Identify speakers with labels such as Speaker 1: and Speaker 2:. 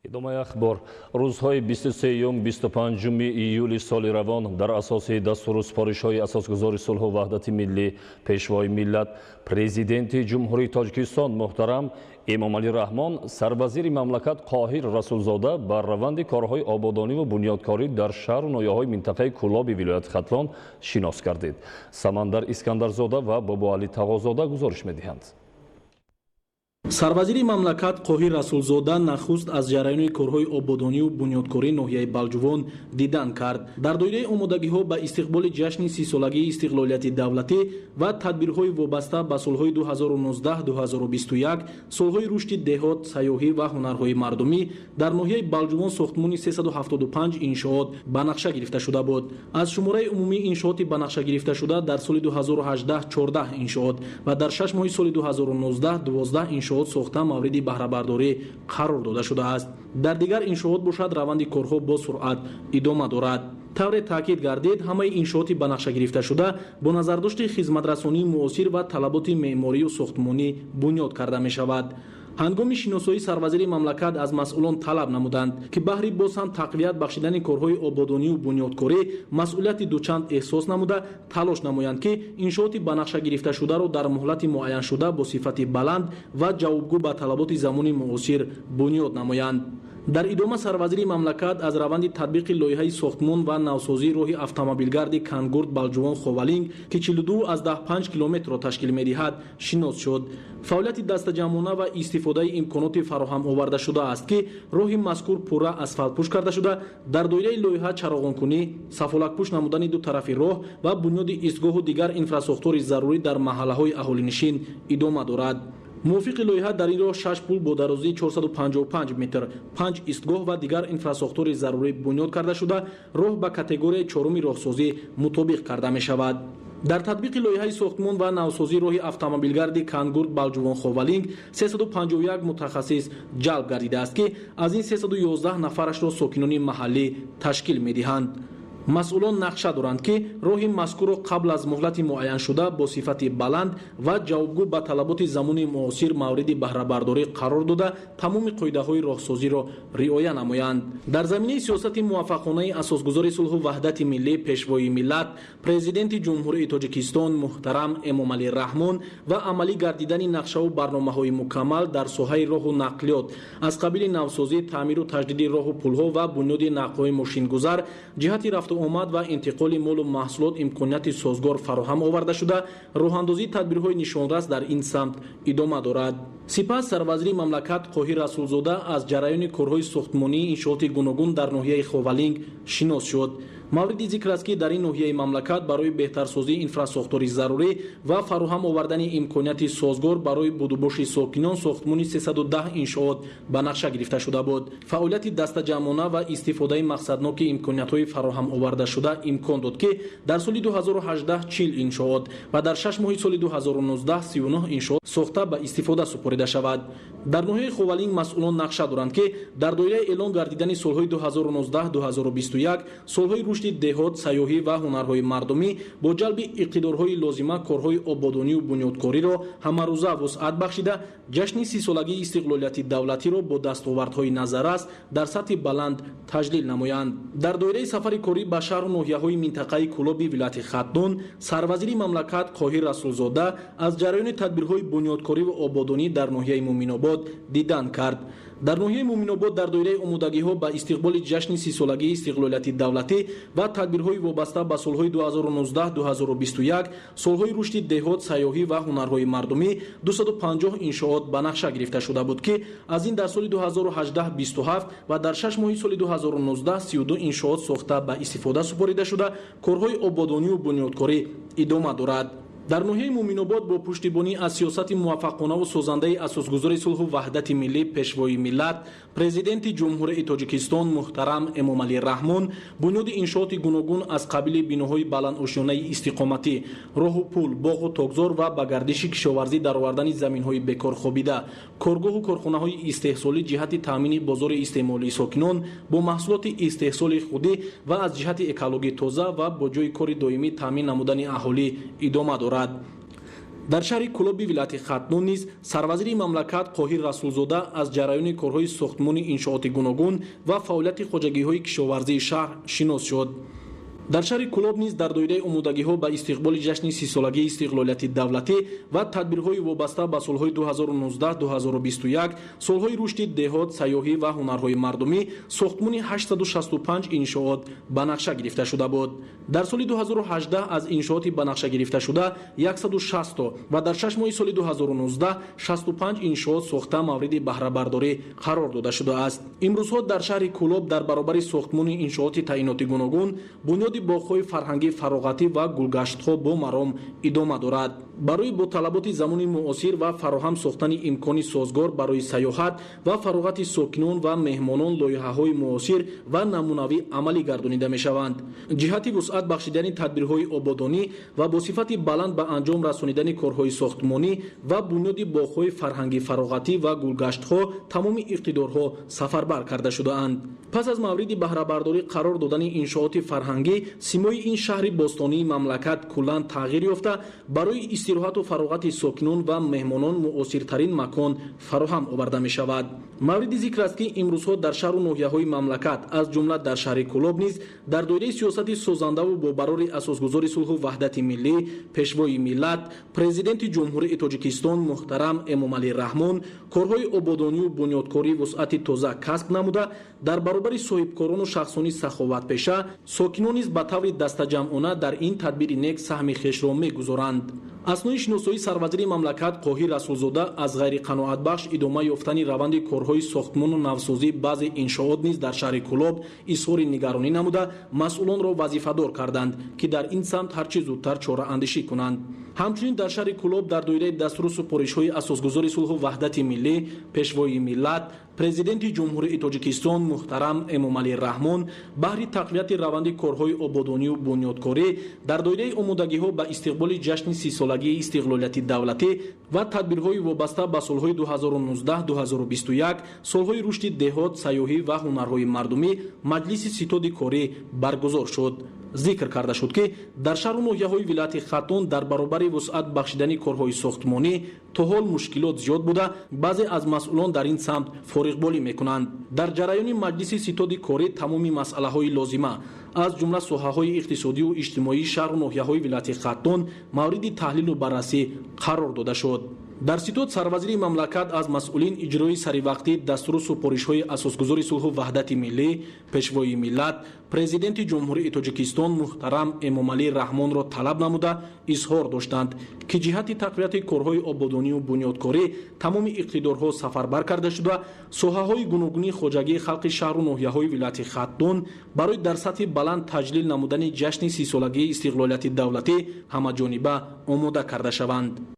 Speaker 1: идомаи ахбор рӯзҳои 23-25 июли соли равон дар асоси дастуру супоришҳои асосгузори сулҳу ваҳдати миллӣ пешвои миллат президенти ҷумҳурии Тоҷикистон муҳтарам Эмомалӣ Раҳмон сарвазири мамлакат Қоҳир Расулзода бар раванди корҳои ободониву бунёдкорӣ дар шаҳру ноҳияҳои минтақаи Кӯлоби вилояти Хатлон шинос гардид. Самандар Искандарзода ва Бобуалӣ Тағозода гузориш медиҳанд.
Speaker 2: сарвазири мамлакат Қоҳир Расулзода нахуст аз ҷараёни корҳои ободониву бунёдкории ноҳияи Балҷувон дидан кард. Дар доираи омодагиҳо ба истиқболи ҷашни 30-солагии истиқлолияти давлатӣ ва тадбирҳои вобаста ба солҳои 2019-2021, солҳои рушди деҳот, сайёҳӣ ва ҳунарҳои мардумӣ дар ноҳияи Балҷувон сохтмони 375 иншоот ба нақша гирифта шуда буд. Аз шумораи умумии иншооти ба нақша гирифта шуда дар соли 2018 14 иншоот ва дар 6 моҳи соли 2019 12 иншоот сохта мавриди баҳрабардорӣ қарор дода шудааст. Дар дигар иншоот бошад раванди корҳо бо суръат идома дорад. тавре таъкид гардид ҳамаи иншооти ба нақша гирифта шуда бо назардошти хизматрасонии муосир ва талаботи меъморию сохтмонӣ бунёд карда мешавад. ҳангоми шиносоӣ сарвазири мамлакат аз масъулон талаб намуданд ки баҳри боз ҳам тақвият бахшидани корҳои ободониву бунёдкорӣ масъулияти дучанд эҳсос намуда талош намоянд ки иншооти ба нақша гирифташударо дар муҳлати муайяншуда бо сифати баланд ва ҷавобгӯ ба талаботи замони муосир бунёд намоянд. дар идома сарвазири мамлакат аз раванди татбиқи лоиҳаи сохтмон ва навсозии роҳи автомобилгарди Кангурд Балҷувон Ховалинг ки 42,5 километрро ташкил медиҳад шинос шуд. фаъолияти дастаҷамона ва истифодаи имконоти фароҳам овардашуда аст ки роҳи мазкур пурра асфалтпӯш карда шуда дар доираи лоиҳа чароғонкунӣ, сафолакпӯш намудани ду тарафи роҳ ва бунёди истгоҳу дигар инфрасохтори зарурӣ дар маҳаллаҳои аҳолинишин идома дорад. мувофиқи лоиҳа дар ин роҳ 6 пул бо дарозии 455 метр, 5 истгоҳ ва дигар инфрасохтори зарурӣ бунёд карда шуда роҳ ба категорияи чоруми роҳсозӣ мутобиқ карда мешавад. дар татбиқи лоиҳаи сохтмон ва навсозии роҳи автомобилгарди Кангурд Балҷувон Ховалинг 351 мутахассис ҷалб гардидааст ки аз ин 311 нафарашро сокинони маҳаллӣ ташкил медиҳанд. масъулон нақша доранд ки роҳи мазкурро қабл аз муҳлати муайяншуда бо сифати баланд ва ҷавобгӯ ба талаботи замони муосир мавриди баҳрабардорӣ қарор дода тамоми қоидаҳои роҳсозиро риоя намоянд. дар заминаи сиёсати муваффақонаи асосгузори сулҳу ваҳдати миллӣ пешвои миллат президенти ҷумҳурии Тоҷикистон муҳтарам Эмомалӣ Раҳмон ва амалӣ гардидани нақшаву барномаҳои мукаммал дар соҳаи роҳу нақлиёт аз қабили навсозӣ, таъмиру таҷдиди роҳу пулҳо ва бунёди нақлҳои мошингузар ҷиҳати рафту омад ва интиқоли молу маҳсулот имконияти созгор фароҳам оварда шуда роҳандозии тадбирҳои нишонрас дар ин самт идома дорад. сипас сарвазири мамлакат Қоҳир Расулзода аз ҷараёни корҳои сохтмонии иншооти гуногун дар ноҳияи Ховалинг шинос шуд. мавриди зикр аст ки дар ин ноҳияи мамлакат барои беҳтарсозии инфрасохтори зарурӣ ва фароҳам овардани имконияти созгор барои будубоши сокинон сохтмони 310 иншоот ба нақша гирифта шуда буд. фаъолияти дастаҷамона ва истифодаи мақсадноки имкониятҳои фароҳам овардашуда имкон дод ки дар соли 2018 40 иншоот ва дар 6 моҳи соли 2019 39 иншоот сохта ба истифода супорида шавад. дар ноҳияи Ховалинг масъулон нақша доранд ки дар доираи эълон гардидани солҳои 2019-2021 солҳои рушди деҳот, сайёҳӣ ва ҳунарҳои мардумӣ бо ҷалби иқтидорҳои лозима корҳои ободониву бунёдкориро ҳамарӯза вусъат бахшида ҷашни 30-солагии истиқлолияти давлатиро бо дастовардҳои назаррас дар сатҳи баланд таҷлил намоянд. дар доираи сафари корӣ ба шаҳру ноҳияҳои минтақаи Кӯлоби вилояти Хатлон сарвазири мамлакат Қоҳир Расулзода аз ҷараёни тадбирҳои бунёдкориву ободонӣ дар ноҳияи Муъминобод дидан кард. дар ноҳияи Муъминобод дар доираи омодагиҳо ба истиқболи ҷашни 30-солагии истиқлолияти давлатӣ ва тадбирҳои вобаста ба солҳои 2019-2021 солҳои рушди деҳот, сайёҳӣ ва ҳунарҳои мардумӣ 250 иншоот ба нақша гирифта шуда буд ки аз ин дар соли 2018 27 ва дар 6 моҳи соли 2019 32 иншоот сохта ба истифода супорида шуда корҳои ободониву бунёдкорӣ идома дорад. дар ноҳияи Муъминобод бо пуштибонӣ аз сиёсати муваффақонаву созандаи асосгузори сулҳу ваҳдати миллӣ пешвои миллат президенти ҷумҳурии Тоҷикистон муҳтарам Эмомалӣ Раҳмон бунёди иншооти гуногун аз қабили биноҳои баландошёнаи истиқоматӣ, роҳу пул, боғу тогзор ва ба гардиши кишоварзӣ дар овардани заминҳои бекорхобида, коргоҳу корхонаҳои истеҳсолӣ ҷиҳати таъмини бозори истеъмолии сокинон бо маҳсулоти истеҳсоли худӣ ва аз ҷиҳати экологии тоза ва бо ҷойи кори доимӣ таъмин намудани аҳолӣ идома дорад. дар шаҳри кӯлоби вилояти хатнун низ сарвазири мамлакат қоҳир расулзода аз ҷараёни корҳои сохтмони иншооти гуногун ва фаъолияти хоҷагиҳои кишоварзии шаҳр шинос шуд. дар шаҳри кӯлоб низ дар доираи омодагиҳо ба истиқболи ҷашни 30-солагии истиқлолияти давлатӣ ва тадбирҳои вобаста ба солҳои 2019-2021 солҳои рушди деҳот, сайёҳӣ ва ҳунарҳои мардумӣ сохтмони 865 иншоот ба нақша гирифта шуда буд. дар соли 2018 аз иншооти ба нақша гирифташуда 160 ва дар 6 моҳи соли 2019 65 иншоот сохта мавриди баҳрабардорӣ қарор дода шудааст. имрӯзҳо дар шаҳри кӯлоб дар баробари сохтмони иншооти таъиноти гуногун бунёди боғҳои фарҳангӣ фароғатӣ ва гулгаштҳо бо маром идома дорад. барои бо талаботи замони муосир ва фароҳам сохтани имкони созгор барои сайёҳат ва фароғати сокинон ва меҳмонон лоиҳаҳои муосир ва намунавӣ амалӣ гардонида мешаванд. ҷиҳати вусъат бахшидани тадбирҳои ободонӣ ва бо сифати баланд ба анҷом расонидани корҳои сохтмонӣ ва бунёди боғҳои фарҳангӣ фароғатӣ ва гулгаштҳо тамоми иқтидорҳо сафарбар карда шудаанд. пас аз мавриди баҳрабардорӣ қарор додани иншооти фарҳангӣ симои ин шаҳри бостонии мамлакат куллан тағйир ёфта барои истироҳату фароғати сокинон ва меҳмонон муосиртарин макон фароҳам оварда мешавад. мавриди зикр аст ки имрӯзҳо дар шаҳру ноҳияҳои мамлакат аз ҷумла дар шаҳри кӯлоб низ дар доираи сиёсати созандаву бобарори асосгузори сулҳу ваҳдати миллӣ пешвои миллат президенти ҷумҳурии тоҷикистон муҳтарам эмомалӣ раҳмон корҳои ободонию бунёдкорӣ вусъати тоза касб намуда дар баробари соҳибкорону шахсони саховатпеша сокинон низ ба таври дастаҷамъона дар ин тадбири нек саҳми хешро мегузоранд. аснои шиносоии сарвазири мамлакат қоҳир расулзода аз ғайриқаноатбахш идома ёфтани раванди корҳои сохтмону навсозии баъзе иншоот низ дар шаҳри кӯлоб изҳори нигаронӣ намуда масъулонро вазифадор карданд ки дар ин самт ҳарчи зудтар чораандешӣ кунанд. ҳамчунин дар шаҳри кӯлоб дар доираи дастуру супоришҳои асосгузори сулҳу ваҳдати миллӣ пешвои миллат президенти ҷумҳурии тоҷикистон муҳтарам эмомалӣ раҳмон баҳри тақвияти раванди корҳои ободонию бунёдкорӣ дар доираи омодагиҳо ба истиқболи ҷашни 30-солагии истиқлолияти давлатӣ ва тадбирҳои вобаста ба солҳои 2019-2021 солҳои рушди деҳот, сайёҳӣ ва ҳунарҳои мардумӣ маҷлиси ситоди корӣ баргузор шуд. зикр карда шуд ки дар шаҳру ноҳияҳои вилояти хатун дар баробари вусъат бахшидани корҳои сохтмонӣ то ҳол мушкилот зиёд буда баъзе аз масъулон дар ин самт фориғболӣ мекунанд. дар ҷараёни маҷлиси ситоди корӣ тамоми масъалаҳои лозима аз ҷумла соҳаҳои иқтисодию иҷтимоии шаҳру ноҳияҳои вилояти хатун мавриди таҳлилу баррасӣ қарор дода шуд. дар ситод сарвазири мамлакат аз масъулин иҷрои саривақтӣ дастуру супоришҳои асосгузори сулҳу ваҳдати миллӣ пешвои миллат президенти ҷумҳурии тоҷикистон муҳтарам эмомалӣ раҳмонро талаб намуда изҳор доштанд ки ҷиҳати тақвияти корҳои ободонию бунёдкорӣ тамоми иқтидорҳо сафарбар карда шуда соҳаҳои гуногуни хоҷагии халқи шаҳру ноҳияҳои вилояти хатун барои дар сатҳи баланд таҷлил намудани ҷашни 30-солагии истиқлолияти давлатӣ ҳамаҷониба омода карда шаванд.